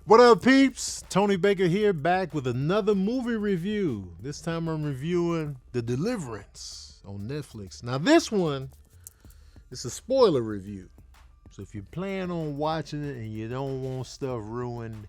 What up, peeps? Tony Baker here, back with another movie review. This time I'm reviewing The Deliverance on Netflix. Now this one, it's a spoiler review. So if you plan on watching it and you don't want stuff ruined,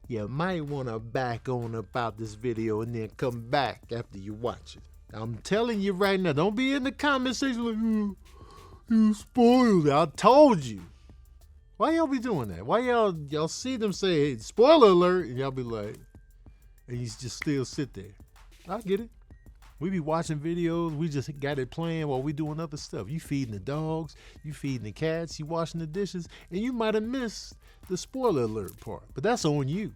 you might want to back on about this video and then come back after you watch it. I'm telling you right now, don't be in the comment section like, you spoiled it. I told you. Why y'all be doing that? Why y'all see them say, hey, spoiler alert, and y'all be like, and you just still sit there. I get it. We be watching videos, we just got it playing while we doing other stuff. You feeding the dogs, you feeding the cats, you washing the dishes, and you might have missed the spoiler alert part. But that's on you.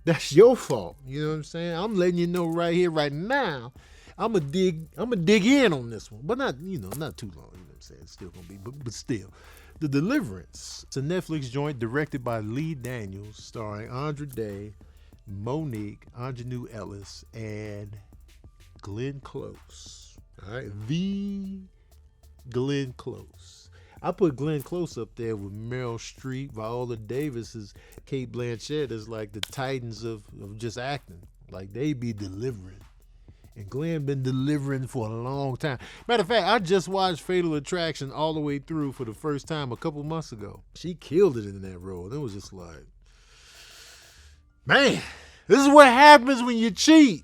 That's your fault. You know what I'm saying? I'm letting you know right here, right now. I'ma dig in on this one. But not too long, you know what I'm saying? It's still gonna be, but still. The Deliverance. It's a Netflix joint directed by Lee Daniels, starring Andra Day, Monique, Ingenue Ellis, and Glenn Close. All right, the Glenn Close. I put Glenn Close up there with Meryl Streep, Viola Davis, as Kate Blanchett as like the titans of just acting. Like they be delivering. And Glenn been delivering for a long time. Matter of fact, I just watched Fatal Attraction all the way through for the first time a couple months ago. She killed it in that role. It was just like, man, this is what happens when you cheat.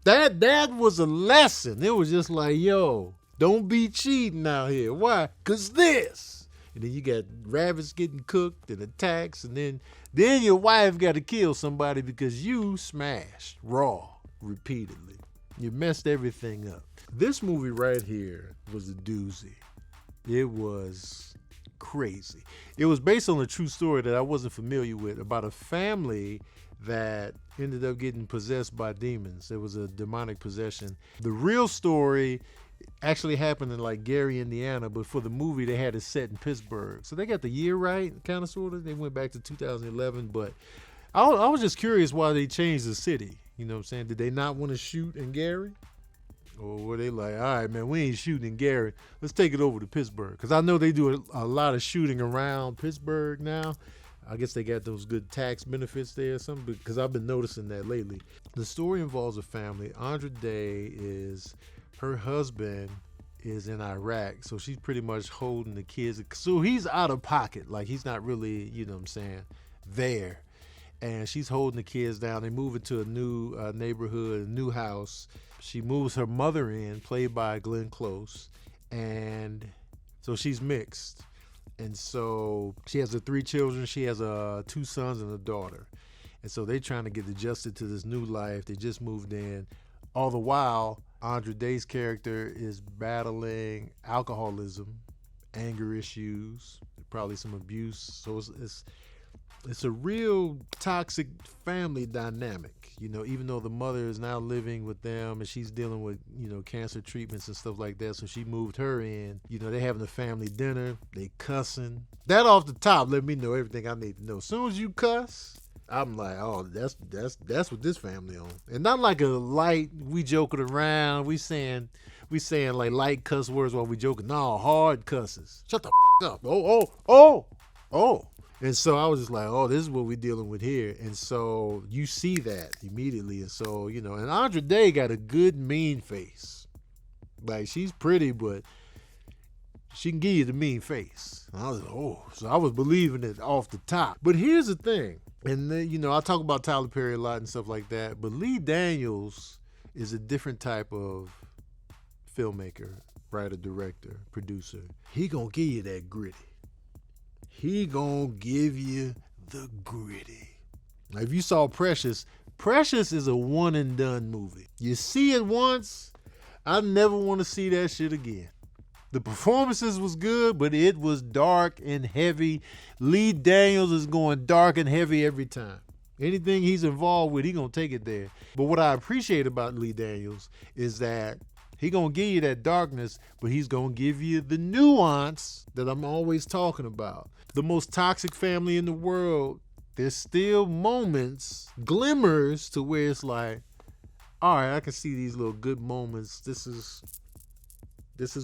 That was a lesson. It was just like, yo, don't be cheating out here. Why? Because this. And then you got rabbits getting cooked and attacks. And then your wife got to kill somebody because you smashed raw. Repeatedly. You messed everything up. This movie right here was a doozy. It was crazy. It was based on a true story that I wasn't familiar with about a family that ended up getting possessed by demons. There was a demonic possession. The real story actually happened in like Gary, Indiana, but for the movie they had it set in Pittsburgh. So they got the year right, kind of sort of. They went back to 2011, but I was just curious why they changed the city. You know what I'm saying? Did they not want to shoot in Gary? Or were they like, all right, man, we ain't shooting in Gary. Let's take it over to Pittsburgh. Because I know they do a lot of shooting around Pittsburgh now. I guess they got those good tax benefits there or something, because I've been noticing that lately. The story involves a family. Andra Day her husband is in Iraq, so she's pretty much holding the kids. So he's out of pocket. Like, he's not really, you know what I'm saying, there. And she's holding the kids down. They move into a new neighborhood, a new house. She moves her mother in, played by Glenn Close. And so she's mixed. And so she has the 3 children. She has 2 sons and a daughter. And so they're trying to get adjusted to this new life. They just moved in. All the while, Andra Day's character is battling alcoholism, anger issues, probably some abuse. So it's a real toxic family dynamic, you know, even though the mother is now living with them and she's dealing with, you know, cancer treatments and stuff like that. So she moved her in. You know, they having a family dinner. They cussing. That off the top let me know everything I need to know. As soon as you cuss, I'm like, oh, that's what this family on. And not like a light, we joking around. We saying like light cuss words while we joking. No, hard cusses. Shut the up. Oh. And so I was just like, oh, this is what we're dealing with here. And so you see that immediately. And so, you know, and Andra Day got a good mean face. Like, she's pretty, but she can give you the mean face. And I was like, oh. So I was believing it off the top. But here's the thing. And then, you know, I talk about Tyler Perry a lot and stuff like that. But Lee Daniels is a different type of filmmaker, writer, director, producer. He gonna give you that gritty. He gonna give you the gritty. Now, if you saw Precious is a one and done movie. You see it once, I never want to see that shit again. The performances was good, but it was dark and heavy. Lee Daniels is going dark and heavy every time. Anything he's involved with, he gonna take it there. But what I appreciate about Lee Daniels is that he gonna give you that darkness, but he's gonna give you the nuance that I'm always talking about. The most toxic family in the world, there's still moments, glimmers to where it's like, all right, I can see these little good moments. This is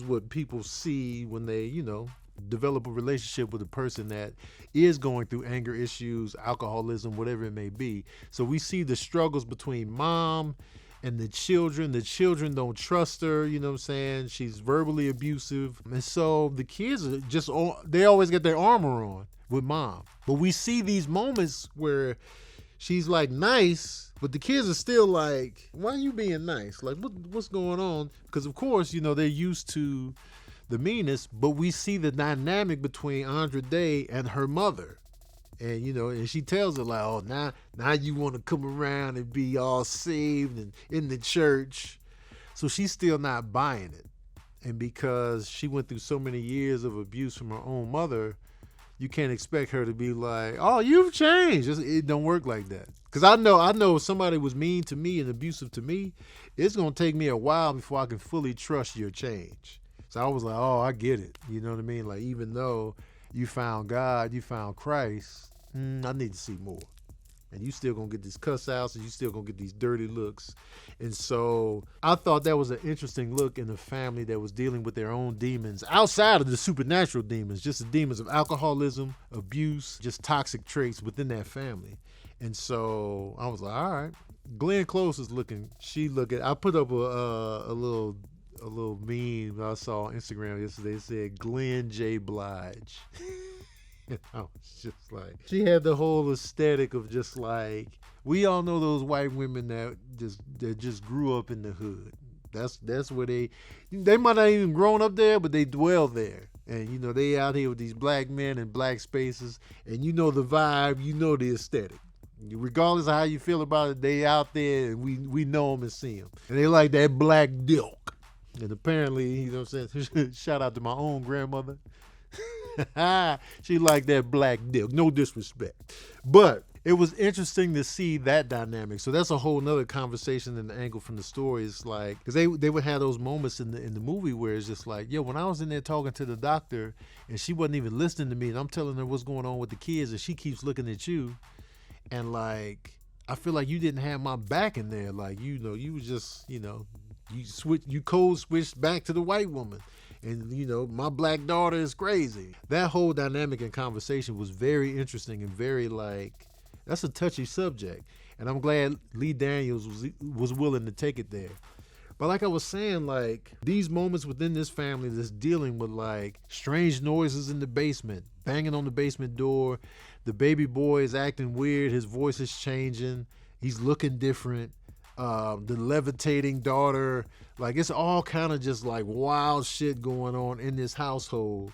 what people see when they, you know, develop a relationship with a person that is going through anger issues, alcoholism, whatever it may be. So we see the struggles between mom and the children. The children don't trust her, you know what I'm saying? She's verbally abusive. And so the kids are just, they always get their armor on with mom. But we see these moments where she's like nice, but the kids are still like, why are you being nice? Like, what's going on? Because, of course, you know, they're used to the meanness, but we see the dynamic between Andra Day and her mother. And, you know, and she tells her, like, oh, now you want to come around and be all saved and in the church. So she's still not buying it. And because she went through so many years of abuse from her own mother, you can't expect her to be like, oh, you've changed. It don't work like that. Because I know if somebody was mean to me and abusive to me, it's going to take me a while before I can fully trust your change. So I was like, oh, I get it. You know what I mean? Like, even though you found God, you found Christ, I need to see more. And you still going to get these cuss outs and you still going to get these dirty looks. And so I thought that was an interesting look in a family that was dealing with their own demons outside of the supernatural demons, just the demons of alcoholism, abuse, just toxic traits within that family. And so I was like, all right. Glenn Close is looking, I put up a little meme I saw on Instagram yesterday. It said Glenn J. Blige. And I was just like, she had the whole aesthetic of just like, we all know those white women that just grew up in the hood. That's where they might not even grown up there, but they dwell there. And you know, they out here with these black men in black spaces, and you know the vibe, you know the aesthetic. Regardless of how you feel about it, they out there and we know them and see them. And they like that black dilk. And apparently, you know what I'm saying? Shout out to my own grandmother. She liked that black dilk. No disrespect. But it was interesting to see that dynamic. So that's a whole nother conversation and angle from the story. It's like, because they would have those moments in the movie where it's just like, yo, when I was in there talking to the doctor and she wasn't even listening to me and I'm telling her what's going on with the kids and she keeps looking at you and like, I feel like you didn't have my back in there. Like, you know, you was just, you know, you code switched back to the white woman. And, you know, my black daughter is crazy. That whole dynamic and conversation was very interesting and very like, that's a touchy subject. And I'm glad Lee Daniels was willing to take it there. But like I was saying, like, these moments within this family that's dealing with like strange noises in the basement, banging on the basement door, the baby boy is acting weird, his voice is changing, he's looking different. The levitating daughter, like it's all kind of just like wild shit going on in this household.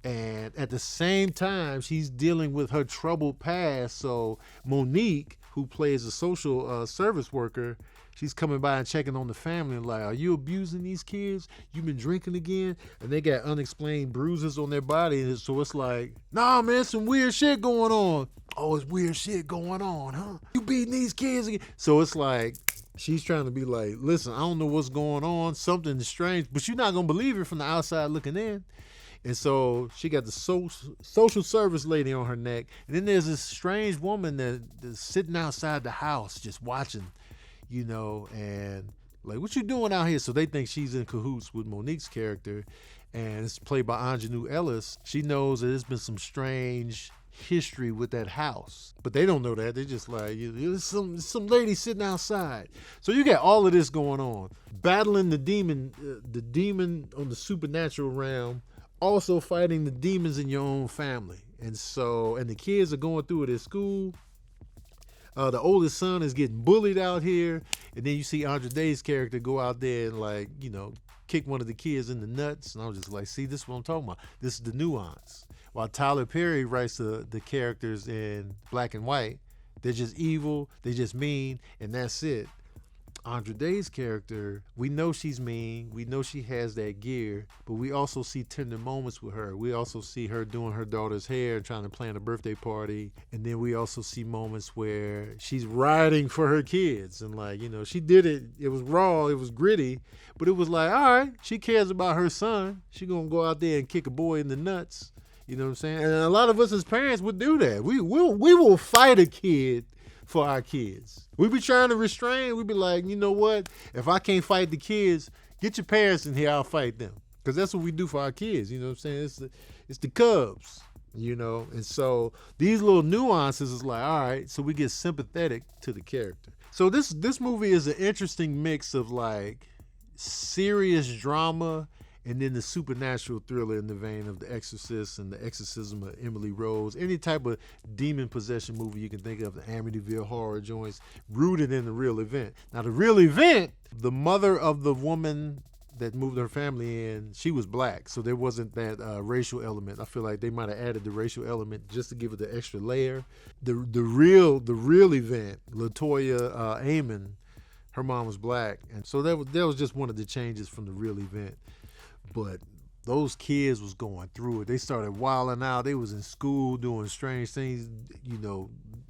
And at the same time, she's dealing with her troubled past. So Monique, who plays a social service worker, she's coming by and checking on the family like, are you abusing these kids? You been drinking again? And they got unexplained bruises on their body. And so it's like, nah, man, some weird shit going on. Oh, it's weird shit going on, huh? You beating these kids again? So it's like, she's trying to be like, listen, I don't know what's going on. Something is strange, but you're not going to believe it from the outside looking in. And so she got the social service lady on her neck. And then there's this strange woman that's sitting outside the house just watching, you know, and like, what you doing out here? So they think she's in cahoots with Monique's character. And it's played by Anjanou Ellis. She knows that there's been some strange history with that house, but they don't know that. They're just like, there's some lady sitting outside. So you got all of this going on, battling the demon on the supernatural realm, also fighting the demons in your own family. And the kids are going through it at school. The oldest son is getting bullied out here, and then you see Andra Day's character go out there and like, you know, kick one of the kids in the nuts. And I was just like, see, this is what I'm talking about. This is the nuance. While Tyler Perry writes the characters in black and white, they're just evil, they're just mean, and that's it. Andra Day's character, we know she's mean, we know she has that gear, but we also see tender moments with her. We also see her doing her daughter's hair, trying to plan a birthday party, and then we also see moments where she's riding for her kids, and like, you know, she did it, it was raw, it was gritty, but it was like, all right, she cares about her son, she gonna go out there and kick a boy in the nuts. You know what I'm saying? And a lot of us as parents would do that. We will fight a kid for our kids. We be trying to restrain. We be like, you know what? If I can't fight the kids, get your parents in here, I'll fight them. Because that's what we do for our kids. You know what I'm saying? It's the Cubs. And so these little nuances is like, all right, so we get sympathetic to the character. So this movie is an interesting mix of like serious drama and then the supernatural thriller in the vein of The Exorcist and The Exorcism of Emily Rose. Any type of demon possession movie you can think of, the Amityville horror joints, rooted in the real event. Now, the real event, the mother of the woman that moved her family in, she was black, so there wasn't that racial element. I feel like they might have added the racial element just to give it the extra layer. The real event, Latoya Amon, her mom was black, and so that was just one of the changes from the real event. But those kids was going through it. They started wilding out. They was in school doing strange things,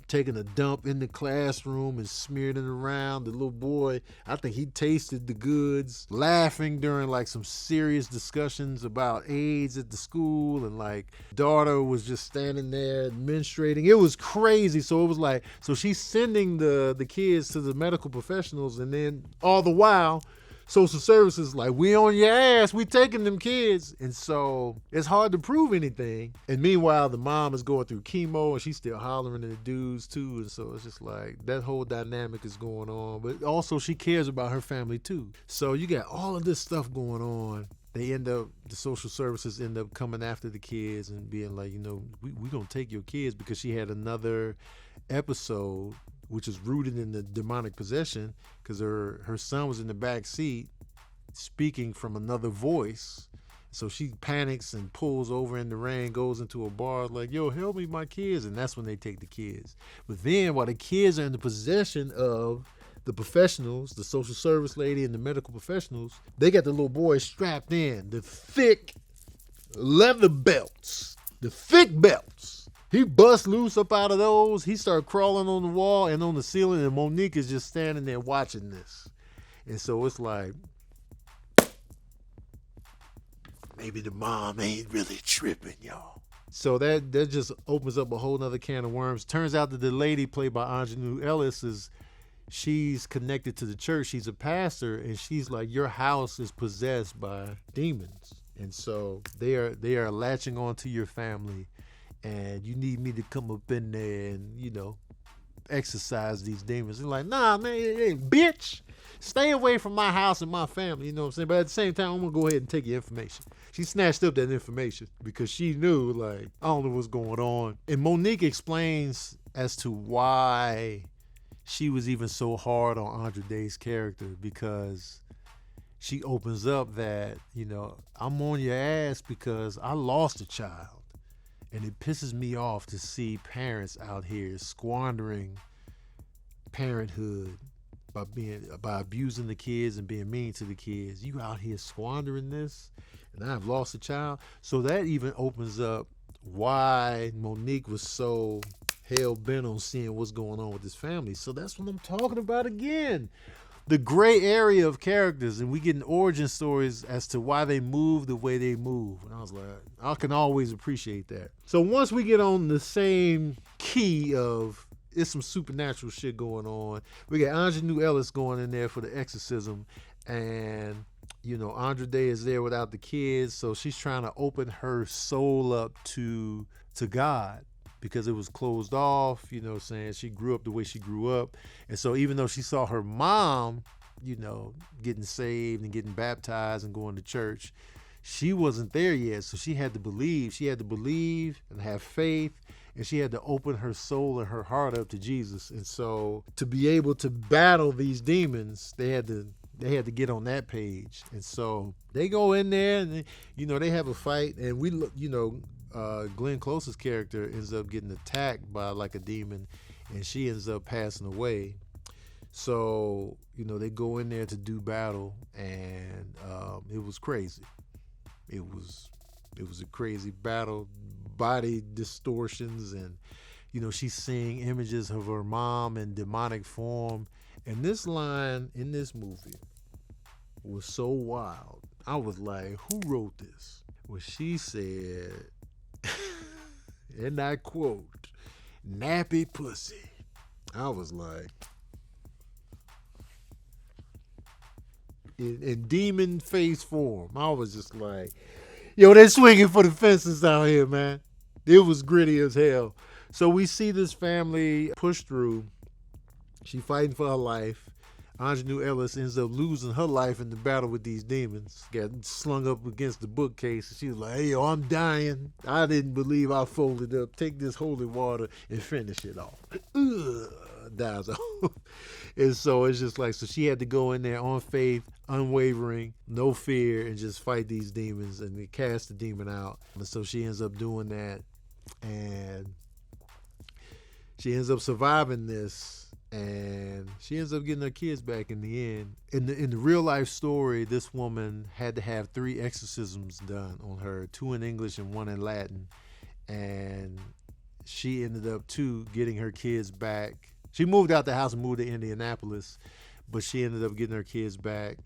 taking a dump in the classroom and smearing it around. The little boy, I think he tasted the goods, laughing during like some serious discussions about AIDS at the school, and like daughter was just standing there menstruating. It was crazy. So it was like, so she's sending the kids to the medical professionals, and then all the while social services like, we on your ass, we taking them kids. And so it's hard to prove anything. And meanwhile, the mom is going through chemo and she's still hollering at the dudes too. And so it's just like that whole dynamic is going on. But also she cares about her family too. So you got all of this stuff going on. The social services end up coming after the kids and being like, we gonna take your kids, because she had another episode which is rooted in the demonic possession, because her son was in the back seat speaking from another voice. So she panics and pulls over in the rain, goes into a bar like, yo, help me, my kids. And that's when they take the kids. But then while the kids are in the possession of the professionals, the social service lady and the medical professionals, they got the little boy strapped in, the thick leather belts, the thick belts. He bust loose up out of those. He started crawling on the wall and on the ceiling, and Monique is just standing there watching this. And so it's like, maybe the mom ain't really tripping, y'all. So that just opens up a whole nother can of worms. Turns out that the lady played by Aunjanue Ellis she's connected to the church. She's a pastor, and she's like, your house is possessed by demons. And so they are latching on to your family, and you need me to come up in there and, exorcise these demons. They're like, nah, man, hey, bitch, stay away from my house and my family, you know what I'm saying? But at the same time, I'm going to go ahead and take your information. She snatched up that information because she knew, like, I don't know what's going on. And Monique explains as to why she was even so hard on Andra Day's character, because she opens up that, I'm on your ass because I lost a child. And it pisses me off to see parents out here squandering parenthood by abusing the kids and being mean to the kids. You out here squandering this, and I've lost a child. So that even opens up why Monique was so hell-bent on seeing what's going on with this family. So that's what I'm talking about again. The gray area of characters, and we getting origin stories as to why they move the way they move. And I was like, I can always appreciate that. So once we get on the same key of it's some supernatural shit going on, we got Aunjanue Ellis going in there for the exorcism, and Andra Day is there without the kids, so she's trying to open her soul up to God, because it was closed off, saying she grew up the way she grew up. And so even though she saw her mom, getting saved and getting baptized and going to church, she wasn't there yet. So she had to believe. She had to believe and have faith, and she had to open her soul and her heart up to Jesus. And so to be able to battle these demons, they had to get on that page. And so they go in there and they have a fight, and we look, Glenn Close's character ends up getting attacked by like a demon, and she ends up passing away. So they go in there to do battle, and it was crazy. It was a crazy battle, body distortions, and she's seeing images of her mom in demonic form. And this line in this movie was so wild. I was like, who wrote this? Well, she said, and I quote, nappy pussy. I was like, in demon face form. I was just like, yo, they're swinging for the fences out here, man. It was gritty as hell. So we see this family push through. She fighting for her life. Ingenue Ellis ends up losing her life in the battle with these demons. Got slung up against the bookcase. She was like, hey, yo, I'm dying. I didn't believe I folded up. Take this holy water and finish it off. Dies off. And so it's just like, so she had to go in there on faith, unwavering, no fear, and just fight these demons and cast the demon out. And so she ends up doing that. And she ends up surviving this. And she ends up getting her kids back in the end. In the real life story, this woman had to have 3 exorcisms done on her, 2 in English and 1 in Latin. And she ended up too getting her kids back. She moved out the house and moved to Indianapolis, but she ended up getting her kids back.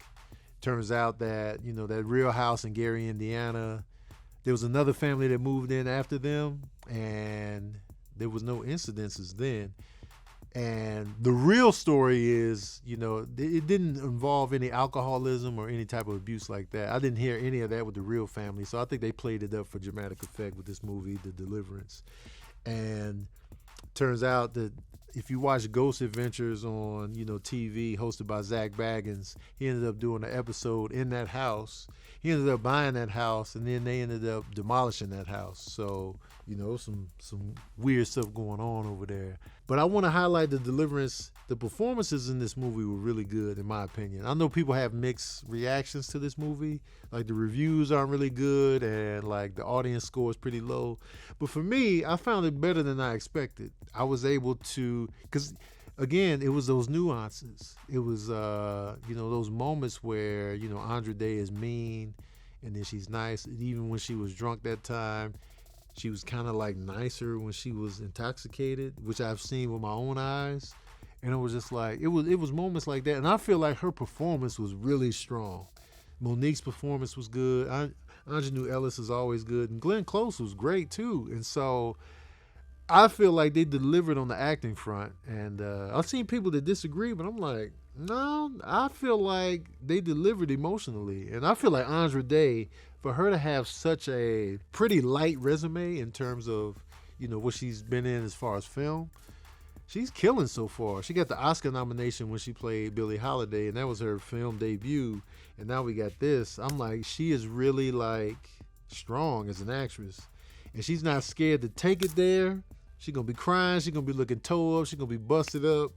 Turns out that, you know, that real house in Gary, Indiana, there was another family that moved in after them, and there was no incidences then. And the real story is, you know, it didn't involve any alcoholism or any type of abuse like that. I didn't hear any of that with the real family. So I think they played it up for dramatic effect with this movie, The Deliverance. And turns out that if you watch Ghost Adventures on, you know, TV hosted by Zach Baggins, he ended up doing an episode in that house. He ended up buying that house, and then they ended up demolishing that house. So, you know, some weird stuff going on over there. But I want to highlight The Deliverance. The performances in this movie were really good, in my opinion. I know people have mixed reactions to this movie. Like, the reviews aren't really good, and, like, the audience score is pretty low. But for me, I found it better than I expected. I was able to, because, again, it was those nuances. It was, you know, those moments where, you know, Andra Day is mean, and then she's nice. And even when she was drunk that time, she was kind of like nicer when she was intoxicated, which I've seen with my own eyes. And it was just like, it was moments like that. And I feel like her performance was really strong. Monique's performance was good. Ingenue Ellis is always good. And Glenn Close was great too. And so I feel like they delivered on the acting front. And I've seen people that disagree, but I'm like, no, I feel like they delivered emotionally. And I feel like Andra Day, for her to have such a pretty light resume in terms of, you know, what she's been in as far as film, she's killing so far. She got the Oscar nomination when she played Billie Holiday, and that was her film debut. And now we got this. I'm like, she is really, like, strong as an actress. And she's not scared to take it there. She's going to be crying. She's going to be looking toe up. She's going to be busted up.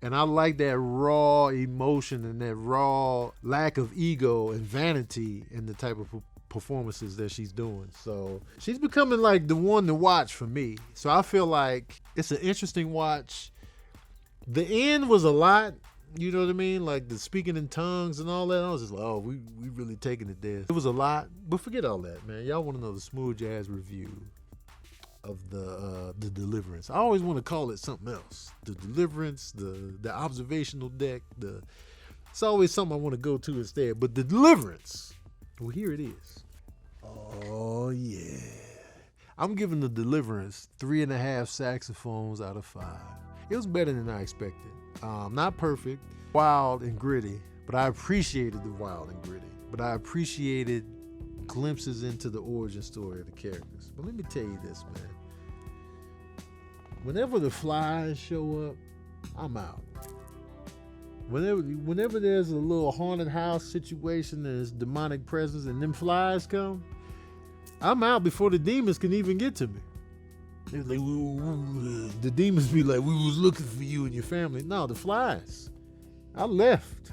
And I like that raw emotion and that raw lack of ego and vanity in the type of performances that she's doing. So she's becoming like the one to watch for me. So I feel like it's an interesting watch. The end was a lot, you know what I mean? Like the speaking in tongues and all that. I was just like, oh, we really taking it there. It was a lot, but forget all that, man. Y'all want to know the smooth jazz review of the Deliverance. I always want to call it something else. The Deliverance, the observational deck, it's always something I want to go to instead. But the Deliverance, well, here it is. Oh yeah. I'm giving the Deliverance 3.5 saxophones out of 5. It was better than I expected. Not perfect, wild and gritty, but I appreciated the wild and gritty. But I appreciated glimpses into the origin story of the characters. But let me tell you this, man. Whenever the flies show up, I'm out. Whenever there's a little haunted house situation and there's demonic presence and them flies come, I'm out before the demons can even get to me. They're like, the demons be like, we was looking for you and your family. No, the flies. I left.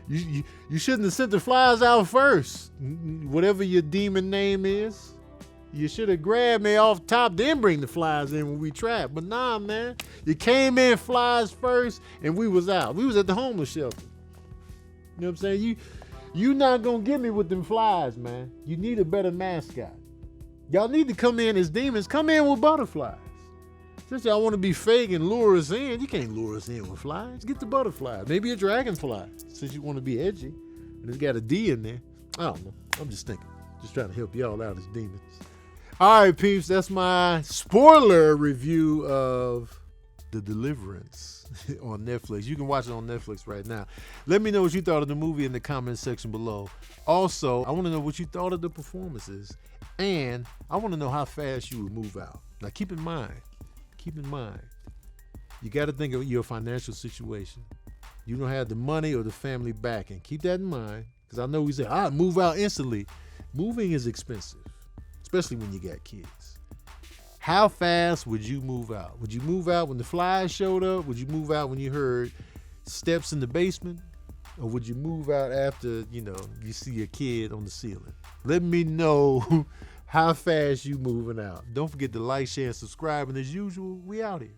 You shouldn't have sent the flies out first. Whatever your demon name is, you should have grabbed me off top, then bring the flies in when we trapped. But nah, man, you came in flies first, and we was out. We was at the homeless shelter. You know what I'm saying? You not gonna get me with them flies, man. You need a better mascot. Y'all need to come in as demons. Come in with butterflies. Since y'all want to be fake and lure us in, you can't lure us in with flies. Get the butterfly. Maybe a dragonfly, since you want to be edgy. And it's got a D in there. I don't know. I'm just thinking. Just trying to help y'all out as demons. All right, peeps. That's my spoiler review of The Deliverance on Netflix. You can watch it on Netflix right now. Let me know what you thought of the movie in the comment section below. Also, I want to know what you thought of the performances, and I want to know how fast you would move out. Now, keep in mind, you got to think of your financial situation. You don't have the money or the family backing. Keep that in mind, because I know we say, I'd move out instantly. Moving is expensive, especially when you got kids. How fast would you move out? Would you move out when the flies showed up? Would you move out when you heard steps in the basement? Or would you move out after, you see your kid on the ceiling? Let me know how fast you moving out. Don't forget to like, share, and subscribe. And as usual, we out here.